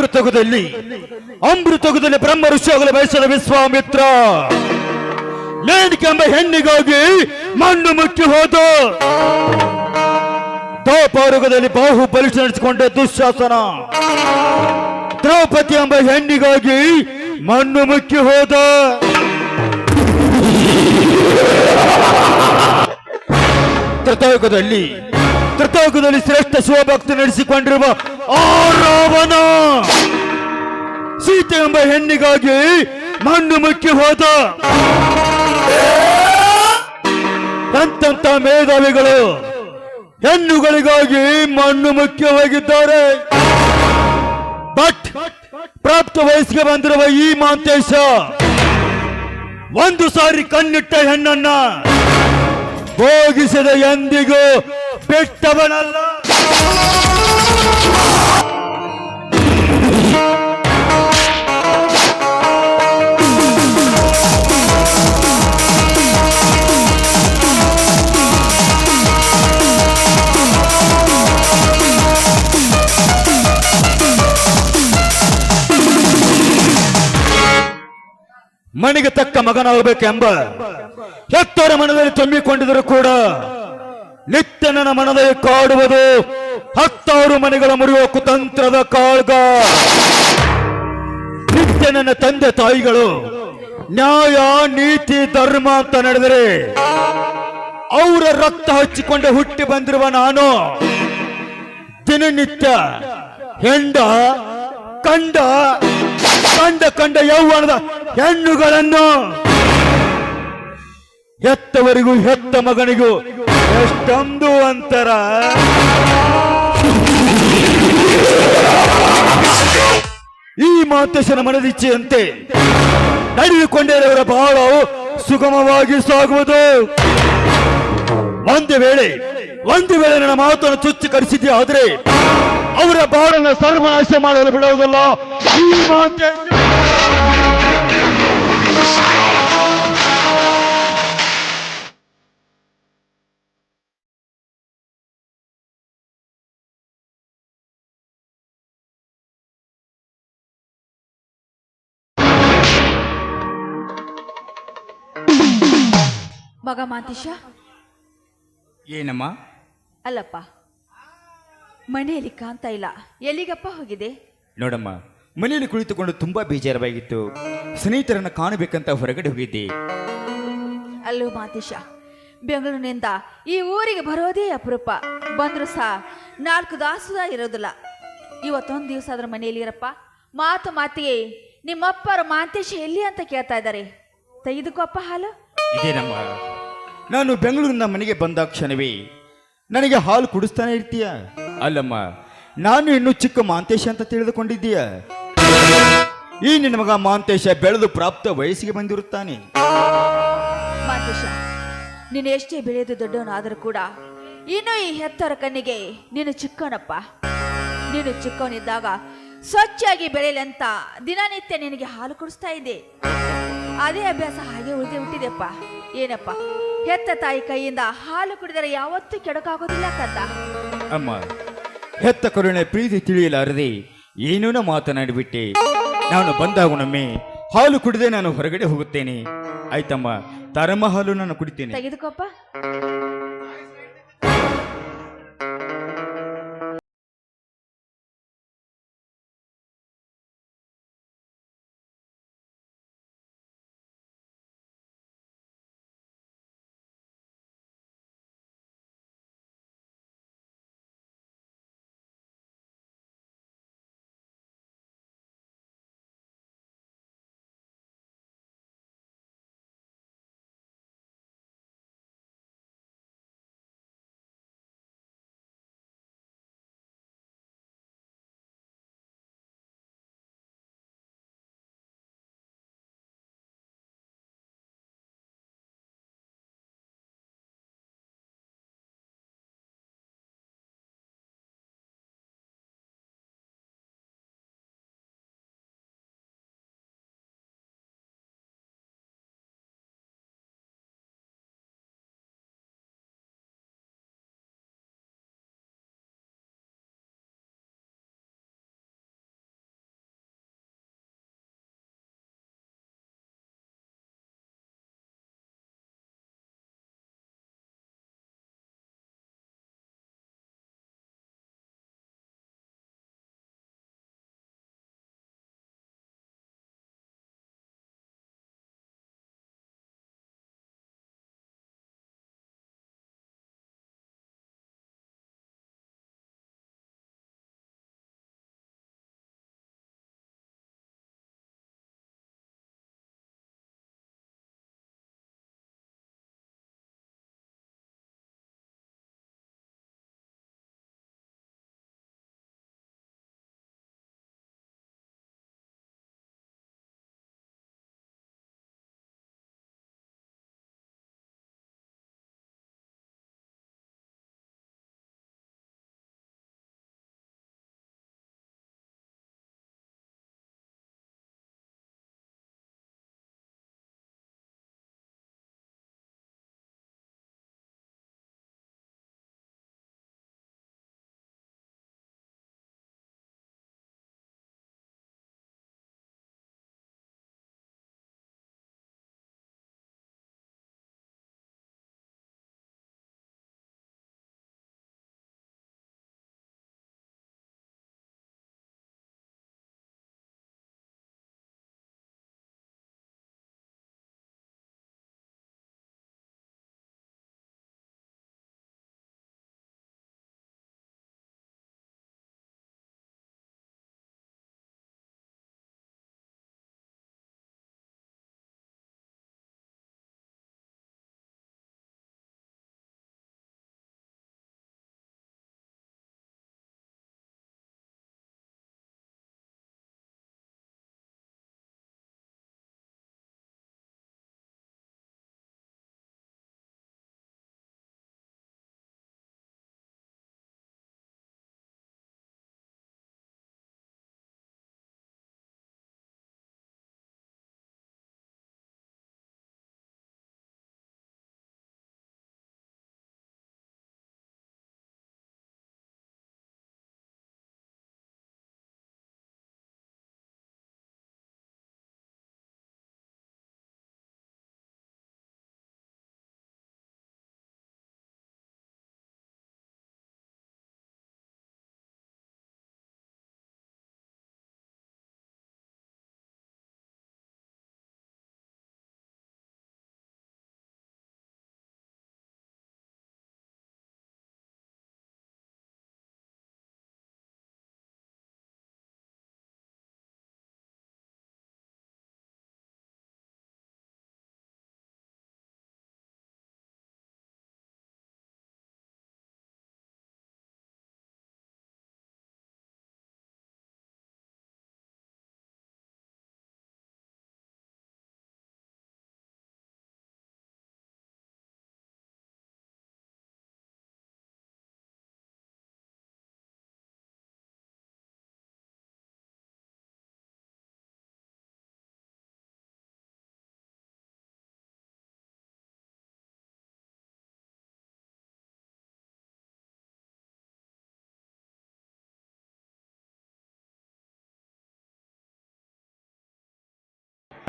ಅಮೃತಗುದಲ್ಲಿ ಅಮೃತಗುದಲ್ಲಿ ಬ್ರಹ್ಮ ಋಷಿಯಾಗಲು ಬಯಸಿದ ವಿಶ್ವಾಮಿತ್ರ ಮೇನಕೆಂಬ ಹೆಣ್ಣಿಗಾಗಿ ಮಣ್ಣು ಮುಕ್ಕಿ ಹೋದ. ದ್ವಾಪರಯುಗದಲ್ಲಿ ಬಾಹುಬಲಿ ನಡೆಸಿಕೊಂಡ ದುಶ್ಯಾಸನ ದ್ರೌಪದಿ ಎಂಬ ಹೆಣ್ಣಿಗಾಗಿ ಮಣ್ಣು ಮುಕ್ಕಿ ಹೋದ. ತ್ರೇತಾಯುಗದಲ್ಲಿ ಶ್ರೇಷ್ಠ ಶಿವಭಕ್ತಿ ನಡೆಸಿಕೊಂಡಿರುವ ಆ ರಾವಣ ಸೀತೆ ಎಂಬ ಹೆಣ್ಣಿಗಾಗಿ ಮಣ್ಣು ಮುಕ್ಕಿ ಹೋದ. ಎಂತೆಂಥ ಮೇಧಾವಿಗಳು ಹೆಣ್ಣುಗಳಿಗಾಗಿ ಮಣ್ಣು ಮುಕ್ಕಿ ಹೋಗಿದ್ದಾರೆ. ಬಟ್ ಪ್ರಾಪ್ತ ವಯಸ್ಸಿಗೆ ಬಂದಿರುವ ಈ ಮಾಂತೇಶ ಒಂದು ಸಾರಿ ಕಣ್ಣಿಟ್ಟ ಹೆಣ್ಣನ್ನ ಭೋಗಿಸಿದ ಎಂದಿಗೂ ಬಿಟ್ಟವನಲ್ಲ. ಮನೆಗೆ ತಕ್ಕ ಮಗನಾಗಬೇಕೆಂಬ ಹೆತ್ತವರ ಮನದಲ್ಲಿ ತುಂಬಿಕೊಂಡಿದ್ದರೂ ಕೂಡ ನಿತ್ಯ ನನ್ನ ಮನದಲ್ಲಿ ಕಾಡುವುದು ಹತ್ತಾರು ಮನೆಗಳ ಮುರಿಯುವ ಕುತಂತ್ರದ ಕಾಳ್ಗ. ನಿತ್ಯ ನನ್ನ ತಂದೆ ತಾಯಿಗಳು ನ್ಯಾಯ ನೀತಿ ಧರ್ಮ ಅಂತ ನಡೆದರೆ ಅವರ ರಕ್ತ ಹಚ್ಚಿಕೊಂಡು ಹುಟ್ಟಿ ಬಂದಿರುವ ನಾನು ದಿನನಿತ್ಯ ಹೆಂಡ ಕಂಡ ಕಂಡ ಕಂಡ ಯೌವನದ ಹೆಣ್ಣುಗಳನ್ನು ಹೆತ್ತವರಿಗೂ ಹೆತ್ತ ಮಗನಿಗೂ ಎಷ್ಟೊಂದು ಅಂತರ. ಈ ಮಾತೇಶನ ಮನದಿಚ್ಛೆಯಂತೆ ನಡೆದುಕೊಂಡಿರುವವರ ಬಹಳ ಸುಗಮವಾಗಿ ಸಾಗುವುದು. ಒಂದು ವೇಳೆ ನನ್ನ ಮಾತನ್ನು ತುಚ್ಛೀಕರಿಸಿದ್ದೆ ಆದರೆ ಅವರ ಬಾಳನ್ನು ಸರ್ವನಾಶ ಮಾಡಲು ಬಿಡುವುದಿಲ್ಲ. ಈ ಮಾತೇಶ ಮಗ ಮಾಂತೇಶ. ಏನಮ್ಮ? ಅಲ್ಲಪ್ಪ, ಮನೆಯಲ್ಲಿ ಕಾಣ್ತಾ ಇಲ್ಲ, ಎಲ್ಲಿಗಪ್ಪ ಹೋಗಿದೆ? ನೋಡಮ್ಮ, ಮನೆಯಲ್ಲಿ ಕುಳಿತುಕೊಂಡು ತುಂಬಾ ಬೇಜಾರವಾಗಿತ್ತು, ಸ್ನೇಹಿತರನ್ನ ಕಾಣಬೇಕಂತ ಹೊರಗಡೆ ಹೋಗಿದ್ದೆ. ಅಲ್ಲೋ ಮಾಂತೇಶ, ಬೆಂಗಳೂರಿನಿಂದ ಈ ಊರಿಗೆ ಬರೋದೇ ಅಪರೂಪ. ಬಂದ್ರು ಸಹ 4 ದಾಸದ ಇರೋದಿಲ್ಲ. ಇವತ್ತೊಂದು ದಿವಸ ಆದ್ರ ಮನೆಯಲ್ಲಿ ಇರಪ್ಪ. ಮಾತಿಗೆ ನಿಮ್ಮಪ್ಪರು ಮಾಂತೇಶ ಎಲ್ಲಿ ಅಂತ ಕೇಳ್ತಾ ಇದ್ದಾರೆ. ತೆಗೆದುಕೊಪ್ಪ ಹಾಲು. ಇದೇನಮ್ಮ, ನಾನು ಬೆಂಗಳೂರಿನ ಮನೆಗೆ ಬಂದ ಕ್ಷಣವೇ ನನಗೆ ಹಾಲು ಕುಡಿಸ್ತಾನೆ ಇರ್ತೀಯ? ಅಲ್ಲಮ್ಮ, ನಾನು ಇನ್ನು ಚಿಕ್ಕ ಮಾಂತೇಶ ಅಂತ ತಿಳಿದುಕೊಂಡಿದ್ದೀಯ. ಈ ನಿನ್ನ ಮಗ ಮಾಂತೇಶ ಬೆಳೆದು ಪ್ರಾಪ್ತ ವಯಸ್ಸಿಗೆ ಬಂದಿರುತ್ತಾನೆ. ಮಾಂತೇಶ, ನೀನು ಎಷ್ಟೇ ಬೆಳೆದು ದೊಡ್ಡವನಾದರೂ ಕೂಡ ಇನ್ನು ಈ ಹೆತ್ತವರ ಕಣ್ಣಿಗೆ ನೀನು ಚಿಕ್ಕವನಪ್ಪ. ನೀನು ಚಿಕ್ಕವನಿದ್ದಾಗ ಸ್ವಚ್ಛಾಗಿ ಬೆಳೆಯಲಿ ಅಂತ ದಿನನಿತ್ಯ ನಿನಗೆ ಹಾಲು ಕುಡಿಸ್ತಾ ಇದ್ದೆ. ಅದೇ ಅಭ್ಯಾಸ ಹಾಗೆ ಉಳಿದೇ ಹುಟ್ಟಿದೆಪ್ಪ. ಏನಪ್ಪ, ಹೆತ್ತ ತಾಯಿ ಕೈಯಿಂದ ಹಾಲು ಕುಡಿದರೆ ಯಾವತ್ತೂ ಕೆಡಕಾಗೋದಿಲ್ಲ ಕಂದ. ಅಮ್ಮ, ಹೆತ್ತ ಕರುಣೆ ಪ್ರೀತಿ ತಿಳಿಯಲಾರದೆ ಏನೇನೋ ಮಾತನಾಡಿಬಿಟ್ಟೆ. ನಾನು ಬಂದಾಗುನೊಮ್ಮೆ ಹಾಲು ಕುಡಿದೆ ನಾನು ಹೊರಗಡೆ ಹೋಗುತ್ತೇನೆ. ಆಯ್ತಮ್ಮ, ತರಮ್ಮ ಹಾಲು ನಾನು ಕುಡಿತೇನೆ. ತೆಗೆದುಕೊಪ್ಪ.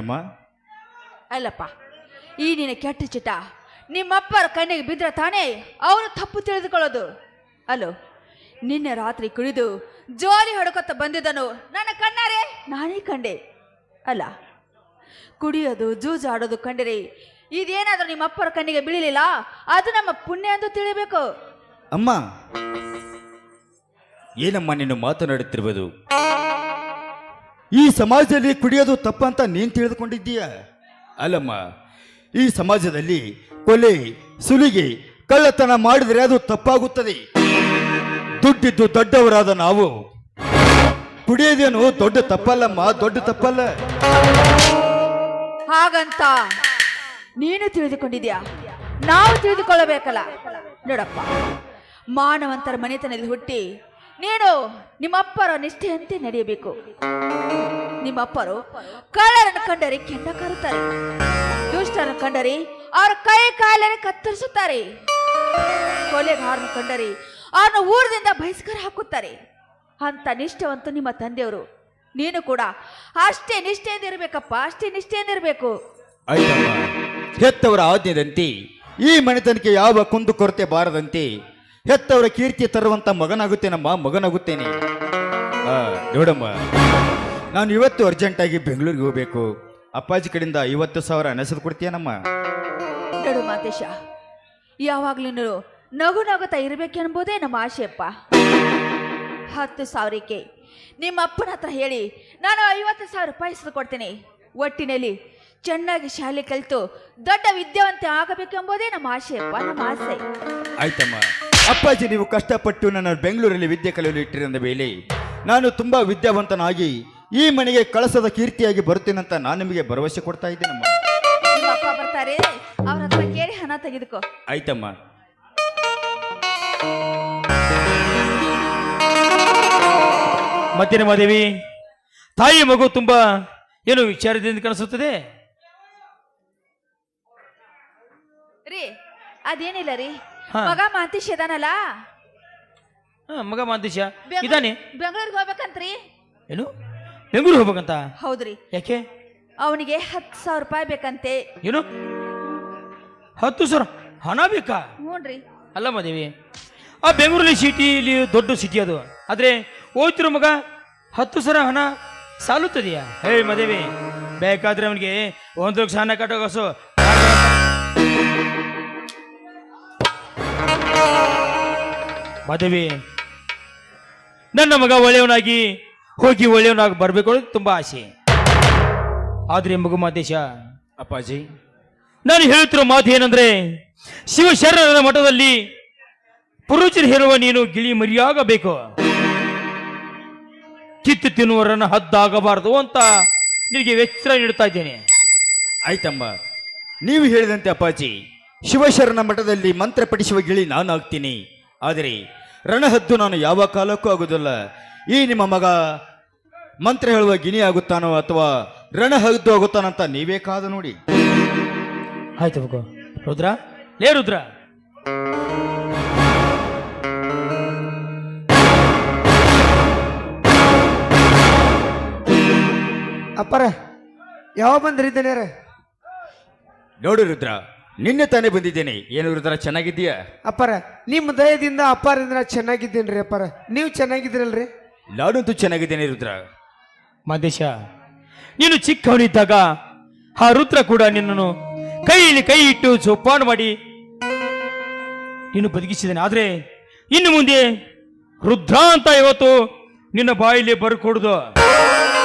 ಅಮ್ಮ ಅಲ್ಲಪ್ಪ, ಈ ನಿನ್ನ ಕೆಟ್ಟ ಚಿಟ ನಿಮ್ಮಪ್ಪರ ಕಣ್ಣಿಗೆ ಬಿದ್ದರೆ ತಾನೇ ಅವನು ತಪ್ಪು ತಿಳಿದುಕೊಳ್ಳೋದು. ಅಲ್ಲೋ, ನಿನ್ನೆ ರಾತ್ರಿ ಕುಡಿದು ಜೋಲಿ ಹೊಡ್ಕೊತ ಬಂದಿದ್ದನು ನನ್ನ ಕಣ್ಣಾರೆ ನಾನೇ ಕಂಡೆ. ಅಲ್ಲ, ಕುಡಿಯೋದು ಜೂಜಾಡೋದು ಕಂಡಿರಿ ಇದೇನಾದ್ರೂ ನಿಮ್ಮ ಅಪ್ಪರ ಕಣ್ಣಿಗೆ ಬೀಳಲಿಲ್ಲ, ಅದು ನಮ್ಮ ಪುಣ್ಯ ಎಂದು ತಿಳಿಬೇಕು. ಅಮ್ಮ, ಏನಮ್ಮ ನೀನು ಮಾತನಾಡುತ್ತಿರುವುದು? ಈ ಸಮಾಜದಲ್ಲಿ ಕುಡಿಯೋದು ತಪ್ಪಂತ ನೀನು ತಿಳಿದುಕೊಂಡಿದ್ದೀಯ? ಅಲ್ಲಮ್ಮ, ಈ ಸಮಾಜದಲ್ಲಿ ಕೊಲೆ, ಸುಲಿಗೆ, ಕಳ್ಳತನ ಮಾಡಿದರೆ ಅದು ತಪ್ಪಾಗುತ್ತದೆ. ದುಡ್ಡಿದ್ದು ದೊಡ್ಡವರಾದ ನಾವು ಕುಡಿಯೋದೇನು ದೊಡ್ಡ ತಪ್ಪಲ್ಲಮ್ಮ, ದೊಡ್ಡ ತಪ್ಪಲ್ಲ. ಹಾಗಂತ ನೀನು ತಿಳಿದುಕೊಂಡಿದ್ಯಾ? ನಾವು ತಿಳಿದುಕೊಳ್ಳಬೇಕಲ್ಲ. ನೋಡಪ್ಪ, ಮಾನವಂತರ ಮನೆತನದಲ್ಲಿ ಹುಟ್ಟಿ ನೀನು ನಿಮ್ಮಪ್ಪರ ನಿಷ್ಠೆಯಂತೆ ನಡೆಯಬೇಕು. ನಿಮ್ಮಪ್ಪರು ಕಳ್ಳರನ್ನು ಕಂಡರೆ ಕೆಂಡ ಕಾರುತ್ತಾರೆ, ದುಷ್ಟರನ್ನು ಕಂಡರೆ ಅವರ ಕೈ ಕಾಲನ್ನು ಕತ್ತರಿಸುತ್ತಾರೆ, ಕೊಲೆಗಾರನ್ನು ಕಂಡರೆ ಅವರನ್ನು ಊರದಿಂದ ಬಹಿಷ್ಕಾರ ಹಾಕುತ್ತಾರೆ. ಅಂತ ನಿಷ್ಠೆವಂತೂ ನಿಮ್ಮ ತಂದೆಯವರು. ನೀನು ಕೂಡ ಅಷ್ಟೇ ನಿಷ್ಠೆಯಿಂದ ಇರಬೇಕಪ್ಪ, ಅಷ್ಟೇ ನಿಷ್ಠೆಯಿಂದ ಇರಬೇಕು. ಆಯ್ತಮ್ಮ, ಹೆತ್ತವರ ಆಜ್ಞೆದಂತೆ ಈ ಮನೆತನಕ್ಕೆ ಯಾವ ಕುಂದು ಕೊರತೆ ಬಾರದಂತೆ ಹೆತ್ತವರ ಕೀರ್ತಿ ತರುವಂತ ಮಗನಾಗುತ್ತೇನಮ್ಮ, ಮಗನಾಗುತ್ತೇನೆ. ನೋಡಮ್ಮ, ನಾನು ಇವತ್ತು ಅರ್ಜೆಂಟಾಗಿ ಬೆಂಗಳೂರಿಗೆ ಹೋಗ್ಬೇಕು. ಅಪ್ಪಾಜಿ ಕಡೆಯಿಂದ 50,000 ನೆಸೆದು ಕೊಡ್ತೀಯನಮ್ಮ? ನೋಡು ಮಾತೇಶ, ಯಾವಾಗ್ಲೂ ನಗು ನಗುತ್ತಾ ಇರಬೇಕೆನ್ಬೋದೇ ನಮ್ಮ ಆಶೆಯಪ್ಪ. 10,000ಕ್ಕೆ ನಿಮ್ಮ ಅಪ್ಪನ ಹತ್ರ ಹೇಳಿ ನಾನು 50,000 ರೂಪಾಯಿ ಇಸ್ದು ಕೊಡ್ತೀನಿ. ಒಟ್ಟಿನಲ್ಲಿ ಚೆನ್ನಾಗಿ ಶಾಲೆ ಕಲಿತು ದೊಡ್ಡ ವಿದ್ಯಾವಂತೆ ಆಗಬೇಕೆಂಬುದೇ ನಮ್ಮ ಆಶೆಯಪ್ಪ, ನಮ್ಮ ಆಸೆ. ಆಯ್ತಮ್ಮ. ಅಪ್ಪಾಜಿ, ನೀವು ಕಷ್ಟಪಟ್ಟು ನನ್ನ ಬೆಂಗಳೂರಲ್ಲಿ ವಿದ್ಯೆ ಕಲಿಯಲು ಇಟ್ಟಿರಂದ ಮೇಲೆ ನಾನು ತುಂಬಾ ವಿದ್ಯಾವಂತನಾಗಿ ಈ ಮನೆಗೆ ಕಳಸದ ಕೀರ್ತಿಯಾಗಿ ಬರುತ್ತೇನಂತ ನಾನು ನಿಮಗೆ ಭರವಸೆ ಕೊಡ್ತಾ ಇದ್ದೇನಮ್ಮ. ನಿಮ್ಮ ಅಪ್ಪ ಬರ್ತಾರೆ, ಅವ್ರ ಹತ್ರ ಕೇಳಿ ಹಣ ತೆಗೆದುಕೋ. ಆಯ್ತಮ್ಮ. ಮತ್ತೇನು ಮಾದೇವಿ, ತಾಯಿ ಮಗು ತುಂಬಾ ಏನು ವಿಚಾರದಿಂದ ಕಾಣಿಸುತ್ತದೆ? ರೀ, ಅದೇನಿಲ್ಲ ರೀ, ಹಾ. ಮಗ ಮಾಂತೇಶ್ ಇದಾನಲ್ಲ, ಮಗ ಮಾಂತೇಶ ಇದಾನೆ. ಬೆಂಗಳೂರಿಗೆ ಹೋಗ್ಬೇಕಂತ್ರಿ. ಏನು, ಬೆಂಗಳೂರು ಹೋಗ್ಬೇಕಂತ? ಹೌದ್ರಿ. ಯಾಕೆ? ಅವನಿಗೆ 10,000 ರೂಪಾಯಿ ಬೇಕಂತೆ. ಏನು, 10,000 ಹಣ ಬೇಕಾ? ಹ್ಞೂನ್ರಿ. ಅಲ್ಲ ಮಾದೇವಿ, ಆ ಬೆಂಗಳೂರಲ್ಲಿ ಸಿಟಿಲಿ ದೊಡ್ಡ ಸಿಟಿ ಅದು, ಆದ್ರೆ ಹೋಗ್ತಿರೋ ಮಗ 10,000 ಹಣ ಸಾಲುತ್ತದೆಯಾ? ಹೇ ಮಾದೇವಿ, ಬೇಕಾದ್ರೆ ಅವನಿಗೆ 1 ಲಕ್ಷ ಹಣ ಕಟ್ಟೋಗಸು. ಮಾದೇವಿ, ನನ್ನ ಮಗ ಒಳ್ಳೆಯವನಾಗಿ ಹೋಗಿ ಒಳ್ಳೆಯವನಾಗಿ ಬರಬೇಕು ಅನ್ನೋದು ತುಂಬಾ ಆಸೆ. ಆದ್ರೆ ಮಗು ಮಾದೇಶ, ಅಪ್ಪಾಜಿ, ನಾನು ಹೇಳುತ್ತಿರೋ ಮಾತು ಏನಂದ್ರೆ, ಶಿವಶರಣರ ಮಠದಲ್ಲಿ ಪುರುಷರು ಹೇರುವ ನೀನು ಗಿಳಿ ಮರಿಯಾಗಬೇಕು, ಕಿತ್ತು ತಿನ್ನುವರನ್ನು ಹದ್ದಾಗಬಾರದು ಅಂತ ನಿನಗೆ ಎಚ್ಚರ ನೀಡುತ್ತಾ ಇದ್ದೇನೆ. ಆಯ್ತಮ್ಮ, ನೀವು ಹೇಳಿದಂತೆ ಅಪ್ಪಾಜಿ, ಶಿವಶರಣ ಮಠದಲ್ಲಿ ಮಂತ್ರ ಪಠಿಸುವ ಗಿಳಿ ನಾನು ಆಗ್ತೀನಿ. ಆದರೆ ರಣಹದ್ದು ನಾನು ಯಾವ ಕಾಲಕ್ಕೂ ಆಗುವುದಿಲ್ಲ. ಈ ನಿಮ್ಮ ಮಗ ಮಂತ್ರ ಹೇಳುವ ಗಿಣಿ ಆಗುತ್ತಾನೋ ಅಥವಾ ರಣಹದ್ದು ಆಗುತ್ತಾನಂತ ನೀವೇ ಕಾದು ನೋಡಿ. ಆಯ್ತು ಮಗು. ರುದ್ರ, ಲೇ ರುದ್ರ, ಅಪ್ಪರ ಯಾವ ಬಂದ್ರಿದ್ದೇನೆ? ನೋಡು ರುದ್ರ, ನಿನ್ನೆ ತಾನೇ ಬಂದಿದ್ದೇನೆ. ಏನು ರುದ್ರ, ಚೆನ್ನಾಗಿದ್ದೀಯಾ? ಅಪ್ಪರ ನಿಮ್ಮ ದಯದಿಂದ ಅಪ್ಪಾರಿಂದ ಚೆನ್ನಾಗಿದ್ದೇನ್ರಿ. ಅಪ್ಪರ ನೀವು ಚೆನ್ನಾಗಿದ್ದೀರಲ್ರಿ? ನಾನಂತೂ ಚೆನ್ನಾಗಿದ್ದೇನೆ ರುದ್ರ. ಮಾದೇಶ, ನೀನು ಚಿಕ್ಕವನಿದ್ದಾಗ ಆ ರುದ್ರ ಕೂಡ ನಿನ್ನನ್ನು ಕೈಯಲ್ಲಿ ಕೈ ಇಟ್ಟು ಜೋಪಾನ ಮಾಡಿ ನೀನು ಬದುಕಿಸಿದ್ದೇನೆ. ಆದ್ರೆ ಇನ್ನು ಮುಂದೆ ರುದ್ರ ಅಂತ ಇವತ್ತು ನಿನ್ನ ಬಾಯಲ್ಲಿ ಬರ್ಕೊಡುದು,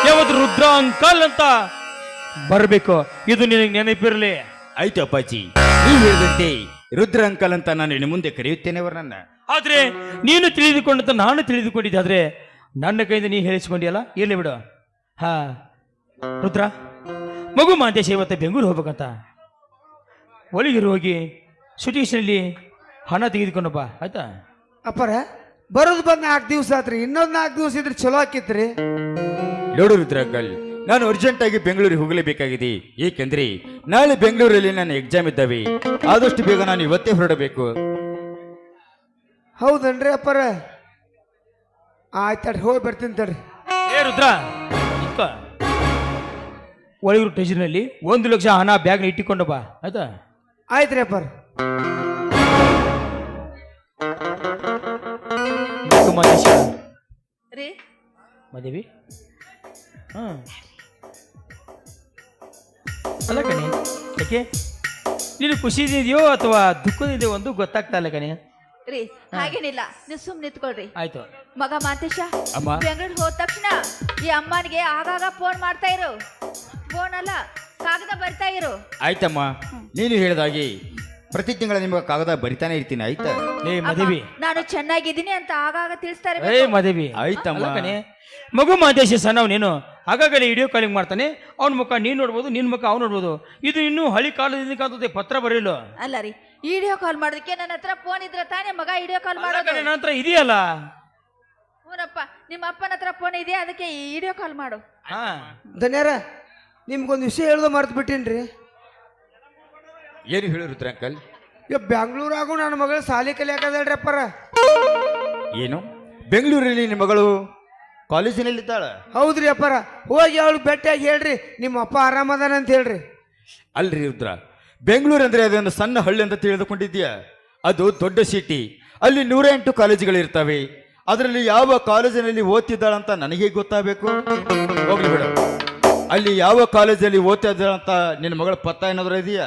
ಯಾವತ್ತು ರುದ್ರ ಅಂಕಲ್ ಅಂತ ಬರಬೇಕು, ಇದು ನಿನಗೆ ನೆನಪಿರಲಿ. ಆಯ್ತು ಅಪ್ಪಾಜಿ, ನೀವು ಹೇಳಿದಂತೆ ರುದ್ರ ಅಂಕಲ್ ಅಂತ ನಾನು ಇನ್ನು ಮುಂದೆ ಕರೆಯುತ್ತೇನೆ ಅವರನ್ನ. ಆದ್ರೆ ನೀನು ತಿಳಿದುಕೊಂಡಂತ ನಾನು ತಿಳಿದುಕೊಂಡಿದ್ದೆ, ಆದ್ರೆ ನನ್ನ ಕೈಯಿಂದ ನೀ ಹೇಳಿಸ್ಕೊಂಡಿಯಲ್ಲ, ಇರ್ಲಿ ಬಿಡು. ಹಾ ರುದ್ರ, ಮಗು ಮಾಂತೇಶ ಇವತ್ತು ಬೆಂಗಳೂರು ಹೋಗ್ಬೇಕಂತ, ಒಳಗಿರು ಹೋಗಿ ಸಿಟುವೇಶನಲ್ಲಿ ಹಣ ತೆಗೆದುಕೊಂಡು ಬಾ, ಆಯ್ತಾ? ಅಪ್ಪರ ಬರೋದು ಬಂದ್ 4 ದಿವಸ ಆತ್ರಿ, ಇನ್ನೊಂದು 4 ದಿವಸ ಇದ್ರೆ ಚಲೋ ಆಕಿತ್ರಿ. ನೋಡು ರುದ್ರ ಅಂಕಲ್, ನಾನು ಅರ್ಜೆಂಟಾಗಿ ಬೆಂಗಳೂರಿಗೆ ಹೋಗಲೇಬೇಕಾಗಿದೆ. ಏಕೆಂದ್ರೆ ನಾಳೆ ಬೆಂಗಳೂರಲ್ಲಿ ನನ್ನ ಎಕ್ಸಾಮ್ ಇದ್ದಾವೆ. ಆದಷ್ಟು ಬೇಗ ನಾನು ಇವತ್ತೇ ಹೊರಡಬೇಕು. ಹೌದನ್ರಿ ಅಪ್ಪರ? ಆಯ್ತು ಹೋಗಿ ಬರ್ತೀನಿ ತಡ್ರಿ. ಏ ರುದ್ರ, ಒಳಗಿರೋ ಟ್ರೆಜರಿನಲ್ಲಿ 1,00,000 ಹಣ ಬ್ಯಾಗ್ನ ಇಟ್ಟುಕೊಂಡು ಬಾ ಆಯ್ತಾ. ಆಯ್ತು ರೀ ಅಪ್ಪಾರ. ಮಾದೇಶ ರೀ ಮಾದೇವಿ ಅಲ್ಲ ಕಣೆ, ಯಾಕೆ ನೀನು ಖುಷಿದಿದೆಯೋ ಅಥವಾ ದುಃಖದಿದೆಯೋ ಒಂದು ಗೊತ್ತಾಗ್ತಾ ಇಲ್ಲ ಕಣೆ. ರೀ ಹಾಗೇನಿಲ್ಲ, ನೀವು ಸುಮ್ಮನೆ ನಿಂತ್ಕೊಳ್ರಿ. ಆಯ್ತು ಮಗ ಮಾಂತೇಶ, ಅಮ್ಮ. ಬೆಂಗಳೂರು ಹೋದ ತಕ್ಷಣ ಈ ಅಮ್ಮನಿಗೆ ಆಗಾಗ ಫೋನ್ ಮಾಡ್ತಾ ಇರು. ಫೋನ್ ಅಲ್ಲ, ಕಾಗದ ಬರ್ತಾ ಇರು. ಆಯ್ತಮ್ಮ, ನೀನು ಹೇಳಿದಾಗೆ ಪ್ರತಿ ತಿಂಗಳ ನಿಮಗೆ ಕಾಗದ ಬರಿತಾನೆ ಇರ್ತೀನಿ. ಆಯ್ತಾ? ಏ ಮಾದೇವಿ, ನಾನು ಚೆನ್ನಾಗಿದ್ದೀನಿ ಅಂತ ಆಗಾಗ ತಿಳಿಸ್ತಾ ಏ ಇರ್ಬೇಕು. ಮಾದೇವಿ ಆಯ್ತಮ್ಮ. ಅಲ್ಲ ಕಣೆ, ಮಗು ಮಾದೇಶ ಸಣ್ಣವ್ ನೀನು ಆಗಾಗಲೇ ವಿಡಿಯೋ ಕಾಲಿಂಗ್ ಮಾಡ್ತಾನೆ. ಅವನ ಮುಖ ನೀನು ನೋಡ್ಬೋದು, ನಿನ್ನ ಮುಖ ಅವ್ನು ನೋಡ್ಬೋದು. ಇದು ಇನ್ನೂ ಹಳಿ ಕಾಲದಿಂದ ಕಾಣ್ತದೆ, ಪತ್ರ ಬರೀಲ್ಲ. ಅಲ್ಲ ರೀ, ವಿಡಿಯೋ ಕಾಲ್ ಮಾಡೋದಕ್ಕೆ ನನ್ನ ಹತ್ರ ಫೋನ್ ಇದ್ರೆ ತಾನೇ ಮಗ ವಿಡಿಯೋ ಕಾಲ್ ಮಾಡೋದು. ನನ್ನ ಹತ್ರ ಇದೆಯಲ್ಲ. ಹೂನಪ್ಪ, ನಿಮ್ಮ ಅಪ್ಪನ ಹತ್ರ ಫೋನ್ ಇದೆ, ಅದಕ್ಕೆ ವಿಡಿಯೋ ಕಾಲ್ ಮಾಡು. ಹಾ ಧನ್ಯರ, ನಿಮ್ಗೊಂದು ವಿಷಯ ಹೇಳೋದು ಮರ್ತು ಬಿಟ್ಟೀನಿ. ಏನು ಹೇಳಿರುತ್ರಿ ಅಂಕಲ್? ಈಗ ಬೆಂಗಳೂರಾಗೂ ನನ್ನ ಮಗಳು ಸಾಲಿ ಕಲಿಯಾಕದಳ್ರಿ ಅಪ್ಪಾರ. ಏನು, ಬೆಂಗಳೂರಲ್ಲಿ ನಿಮ್ಮ ಮಗಳು ಕಾಲೇಜಿನಲ್ಲಿದ್ದಾಳ? ಹೌದ್ರಿ ಅಪ್ಪಾರ. ಹೋಗಿ ಅವಳು ಭೇಟಿಯಾಗಿ ಹೇಳ್ರಿ ನಿಮ್ಮ ಅಪ್ಪ ಆರಾಮದಾನ ಅಂತ ಹೇಳ್ರಿ. ಅಲ್ರಿ ರುದ್ರ, ಬೆಂಗಳೂರು ಅಂದ್ರೆ ಅದೊಂದು ಸಣ್ಣ ಹಳ್ಳಿ ಅಂತ ತಿಳಿದುಕೊಂಡಿದ್ಯಾ? ಅದು ದೊಡ್ಡ ಸಿಟಿ. ಅಲ್ಲಿ 108 ಕಾಲೇಜುಗಳಿರ್ತವೆ. ಅದರಲ್ಲಿ ಯಾವ ಕಾಲೇಜಿನಲ್ಲಿ ಓದ್ತಿದ್ದಾಳಂತ ನನಗೆ ಗೊತ್ತಾಗಬೇಕು. ಹೋಗ್ಲಿ ಬಿಡು, ಅಲ್ಲಿ ಯಾವ ಕಾಲೇಜಲ್ಲಿ ಓದ್ತಿದ್ದಾಳಂತ ನಿನ್ನ ಮಗಳ ಪತ್ತ ಏನಾದ್ರು ಇದೆಯಾ?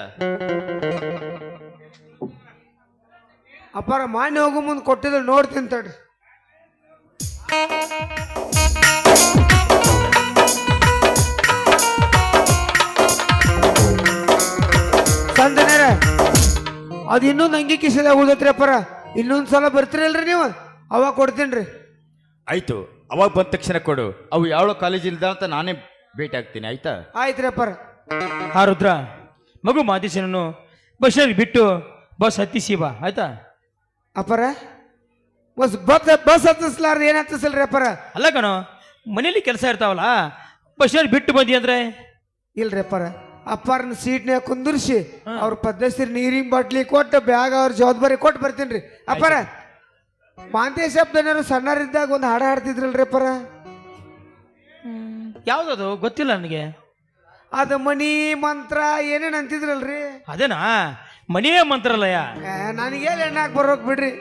ಅಪ್ಪಾರ ಮಾನ್ಯ ಹೋಗೋ ಮುಂದೆ ಕೊಟ್ಟಿದ್ರು ನೋಡ್ತೀನಿ ತಡ್ರಿ. ಸಂದನೇರ, ಅದು ಇನ್ನೊಂದು ಅಂಗಿ ಕಿಸದ ಉಳ್ದತ್ರಿ ಅಪ್ಪಾರ. ಇನ್ನೊಂದ್ಸಲ ಬರ್ತೀರಲ್ರಿ ನೀವು, ಅವಾಗ ಕೊಡ್ತೀನಿ. ಆಯ್ತು, ಅವಾಗ ಬಂದ ತಕ್ಷಣ ಕೊಡು. ಅವು ಯಾವ ಕಾಲೇಜಿಲ್ದ ಅಂತ ನಾನೇ ಭೇಟಿ ಆಗ್ತೀನಿ. ಆಯ್ತಾ? ಆಯ್ತ್ರಿ ಅಪ್ಪಾರ. ಹಾ ರುದ್ರ, ಮಗು ಮಾದೇಶನನ್ನು ಬಸ್ನಲ್ಲಿ ಬಿಟ್ಟು ಬಸ್ ಹತ್ತಿಸಿ ಬಾ ಆಯ್ತಾ. ಅಪ್ಪಾರ, ಬಸ್ ಹತ್ತಿಸ್ಲಾರ್ದು ಏನ್ ಹತ್ತಿಸಲ್ರಿ ಅಪ್ಪಾರ? ಅಲ್ಲ ಕಣೋ, ಮನೇಲಿ ಕೆಲಸ ಇರ್ತಾವಲ್ಲ, ಬಸ್ನಲ್ಲಿ ಬಿಟ್ಟು ಬಂದಿ ಅಂದ್ರೆ. ಇಲ್ರಿ ಅಪ್ಪಾರ, ಅಪ್ಪಾರನ ಸೀಟ್ನ್ಯಾಗ ಕುಂದಿರ್ಸಿ ಅವ್ರ ಪದ್ಧತಿ ನೀರಿನ ಬಾಟ್ಲಿ ಕೊಟ್ಟು ಬ್ಯಾಗ್ ಅವ್ರ ಜವಾಬ್ದಾರಿ ಕೊಟ್ಟು ಬರ್ತೀನಿ ರೀ ಅಪ್ಪಾರ. ಮಾಂತೇಶ ಏನಾರು ಸಣ್ಣರಿದ್ದಾಗ ಒಂದು ಹಾಡ ಹಾಡ್ತಿದ್ರಲ್ರಿ ಅಪ್ಪಾರ. ಯಾವ್ದದು ಗೊತ್ತಿಲ್ಲ ನನಗೆ. ಅದು ಮನಿ ಮಂತ್ರ ಏನೇನು ಅಂತಿದ್ರಲ್ರಿ. ಅದೇನಾ ಮನೆಯೇ ಮಂತ್ರಾಲಯ? ನನಗೇನು ಎಣ್ಣಾಕ್ ಬರೋಕ್ ಬಿಡ್ರಿ.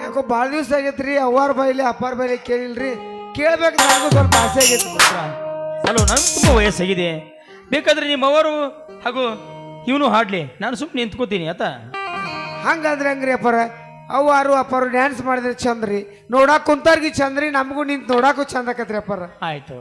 ಯಾಕೋ ಭಾಳ ದಿವಸ ಆಗೈತ್ರಿ ಅವ್ವಾರ ಬಾಯಿಲಿ ಅಪ್ಪಾರ ಬಾಯಿಲಿ ಕೇಳಿಲ್ರಿ. ಕೇಳ್ಬೇಕು, ನನಗೂ ಸ್ವಲ್ಪ ಆಸೆ ಆಗೈತಿ. ಅಲ್ಲೋ, ನನಗೆ ತುಂಬ ವಯಸ್ಸಾಗಿದೆ. ಬೇಕಾದ್ರೆ ನಿಮ್ಮ ಅವರು ಹಾಗೂ ಇವನು ಹಾಡ್ಲಿ, ನಾನು ಸುಮ್ಮನೆ ನಿಂತ್ಕೋತೀನಿ ಆತ. ಹಂಗಂದ್ರೆ ಹಂಗ್ರಿ ಅಪ್ಪಾರ. ಅವ್ವಾರು ಅಪ್ಪಾರು ಡ್ಯಾನ್ಸ್ ಮಾಡಿದ್ರೆ ಚಂದ್ರಿ, ನೋಡಾಕ್ ಕುಂತಾರ್ಗಿ ಚಂದ್ರಿ, ನಮಗೂ ನಿಂತು ನೋಡಾಕು ಚಂದ ಆಕತ್ರಿ ಅಪ್ಪಾರ. ಆಯ್ತು.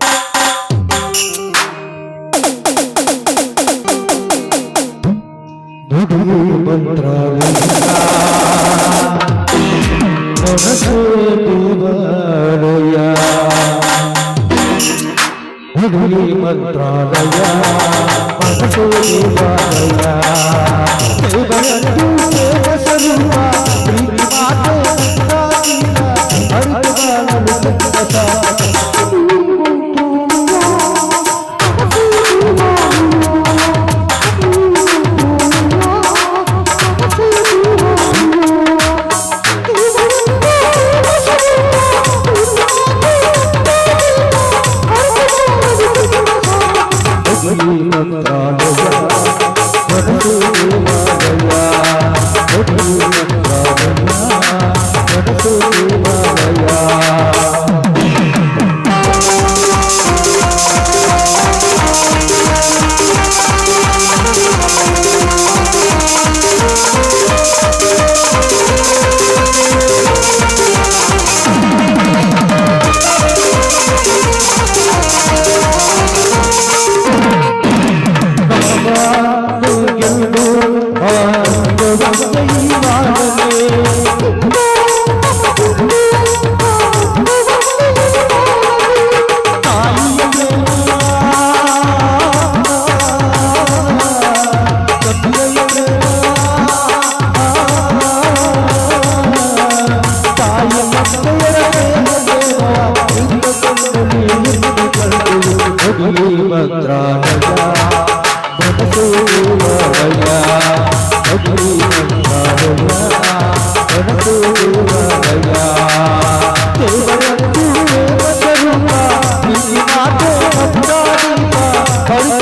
Hari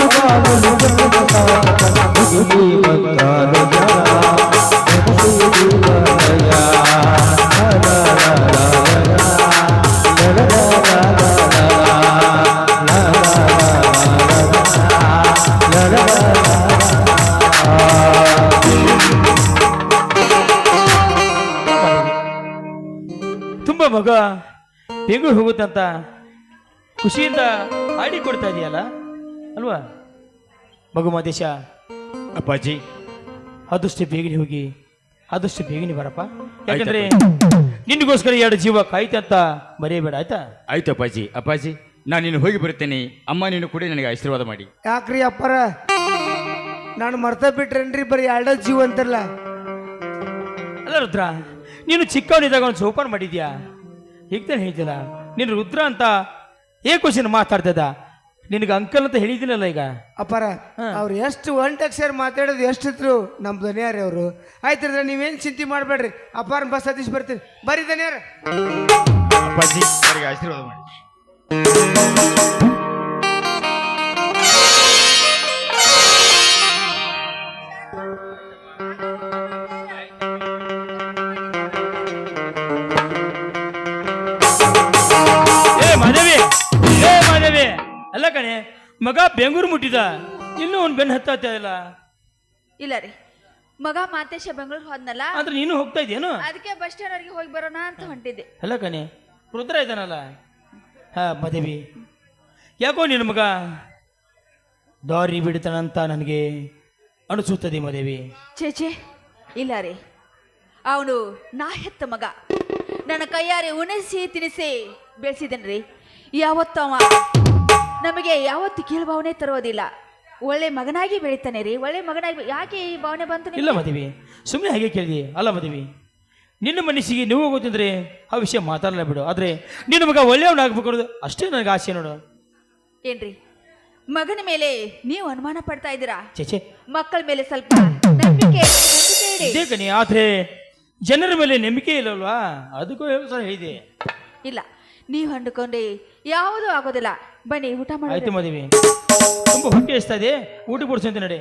ಮಗ ಬೆಂಗಳೂರು ಹೋಗುತ್ತಂತ ಖುಷಿಯಿಂದ ಆಡಿ ಕೊಡ್ತಾ ಇದೆಯಲ್ಲ ಅಲ್ವಾ ಮಗು ಮಾದೇಶ? ಅಪ್ಪಾಜಿ, ಆದಷ್ಟು ಬೇಗನೆ ಹೋಗಿ ಆದಷ್ಟು ಬೇಗನೆ ಬರಪ್ಪ. ಯಾಕಂದ್ರೆ ನಿನ್ಗೋಸ್ಕರ 2 ಜೀವ ಕಾಯ್ತೆ ಅಂತ ಮರೆಯಬೇಡ, ಆಯ್ತಾ? ಆಯ್ತು ಅಪ್ಪಾಜಿ. ಅಪ್ಪಾಜಿ, ನಾನು ನೀನು ಹೋಗಿ ಬರುತ್ತೇನೆ. ಅಮ್ಮ ನೀನು ಕೂಡ ನನಗೆ ಆಶೀರ್ವಾದ ಮಾಡಿ. ಯಾಕ್ರಿ ಅಪ್ಪಾರ, ನಾನು ಮರ್ತ ಬಿಟ್ರೇನ್ರಿ ಬರೀ 2 ಜೀವ ಅಂತಾರಲ್ಲ? ಅಲ್ಲ ರುದ್ರ, ನೀನು ಚಿಕ್ಕವನಿದ್ದಾಗ ಒಂದು ಸೋಪಾನ ಮಾಡಿದ್ಯಾ, ಈಗ ತಾನೆ ಹೇಳ್ತಿಲ್ಲ. ನೀನು ರುದ್ರ ಅಂತ ಕ್ವಶನ್ ಮಾತಾಡ್ತದ, ನಿನಗೆ ಅಂಕಲ್ ಅಂತ ಹೇಳಿದ್ದೀನಲ್ಲ ಈಗ. ಅಪ್ಪಾರ ಅವ್ರು ಎಷ್ಟು ಒಂಟಕ್ಷರ ಮಾತಾಡೋದು ಎಷ್ಟಿದ್ರು ನಮ್ಮ ಧನಿಯಾರಿ ಅವರು. ಆಯ್ತು ನೀವೇನು ಚಿಂತೆ ಮಾಡಬೇಡ್ರಿ, ಅಪ್ಪಾರ ಬಸ್ ಹತ್ತಿಸಿ ಬರ್ತೀನಿ. ಬರ್ರಿ ಧನಿಯಾರ. ಅಪ್ಪಾಜಿ, ನನಗೆ ಆಶೀರ್ವಾದ ಮಾಡಿ. ಮಾದೇವಿ ಅಲ್ಲ ಕಣೆ, ಮಗ ಬೆಂಗಳೂರು ಮುಟ್ಟಿದ, ಇನ್ನೂ ಒಂದು ಬೆನ್ನು ಹತ್ತ ಇಲ್ಲ. ಇಲ್ಲ ರೀ, ಮಗ ಮಾತೇಶ ಬೆಂಗಳೂರು ಹೋದ್ನಲ್ಲ, ಆದ್ರೆ ನೀನು ಹೋಗ್ತಾ ಇದೆಯೇನು? ಅದಕ್ಕೆ ಬಸ್ ಸ್ಟ್ಯಾಂಡ್ ವರೆಗೆ ಹೋಗಿ ಬರೋಣ ಅಂತ ಹೊಂಟಿದ್ದೆ. ಅಲ್ಲ ಕಣೆ, ರುದ್ರ ಇದ್ದಾನಲ್ಲ. ಹಾ ಮಾದೇವಿ, ಯಾಕೋ ನಿನ್ನ ಮಗ ದಾರಿ ಬಿಡ್ತಾನಂತ ನನಗೆ ಅನಿಸುತ್ತದೆ ಮಾದೇವಿ. ಚೇಚೆ ಇಲ್ಲ ರೀ, ಅವನು ನಾ ಹೆತ್ತ ಮಗ, ನನ್ನ ಕೈಯಾರೆ ಉಣಿಸಿ ತಿನಿಸಿ ಬೆಳೆಸಿದನ್ರಿ. ಯಾವತ್ತೂ ಅವ ನಮಗೆ ಯಾವತ್ತು ಕೀಳು ಭಾವನೆ ತರೋದಿಲ್ಲ. ಒಳ್ಳೆ ಮಗನಾಗಿ ಬೆಳಿತಾನೆ ರೀ, ಒಳ್ಳೆ ಮಗನಾಗಿ. ಯಾಕೆ ಈ ಭಾವನೆ ಬಂತು? ಇಲ್ಲ ಮಾದೇವಿ, ಸುಮ್ಮನೆ ಹಾಗೆ ಕೇಳಿದೆ. ಅಲ್ಲ ಮಾದೇವಿ, ನಿನ್ನ ಮನಸ್ಸಿಗೆ ನೀವು ಗೊತ್ತಿದ್ರೆ ಆ ವಿಷಯ ಮಾತಾಡಲ್ಲ ಬಿಡು. ಆದ್ರೆ ನಿನ್ನ ಮಗ ಒಳ್ಳೆಯವನಾಗಬೇಕು ಅನ್ನೋದು ಅಷ್ಟೇ ನನಗೆ ಆಸೆ ನೋಡು. ಏನ್ರಿ, ಮಗನ ಮೇಲೆ ನೀವು ಅನುಮಾನ ಪಡ್ತಾ ಇದ್ದೀರಾ? ಚೇಚೆ, ಮಕ್ಕಳ ಮೇಲೆ ಸ್ವಲ್ಪ ನಂಬಿಕೆ ಇಡಿ. ಇದೇ ಕಣಿ, ಆದ್ರೆ ಜನರ ಮೇಲೆ ನಂಬಿಕೆ ಇಲ್ಲಲ್ವಾ, ಅದಕ್ಕೂ ಹೇಳಿದೆ. ಇಲ್ಲ, ನೀವು ಅಂದುಕೊಂಡ್ರೆ ಯಾವುದೂ ಆಗೋದಿಲ್ಲ. ಬನ್ನಿ ಊಟ ಮಾಡಿ. ಆಯ್ತು ಮಾದೇವಿ, ತುಂಬಾ ಹೊಟ್ಟೆ ಎಸ್ತಾ ಇದೆ, ಊಟ ಕೊಡ್ಸಂತ ನಡೆ.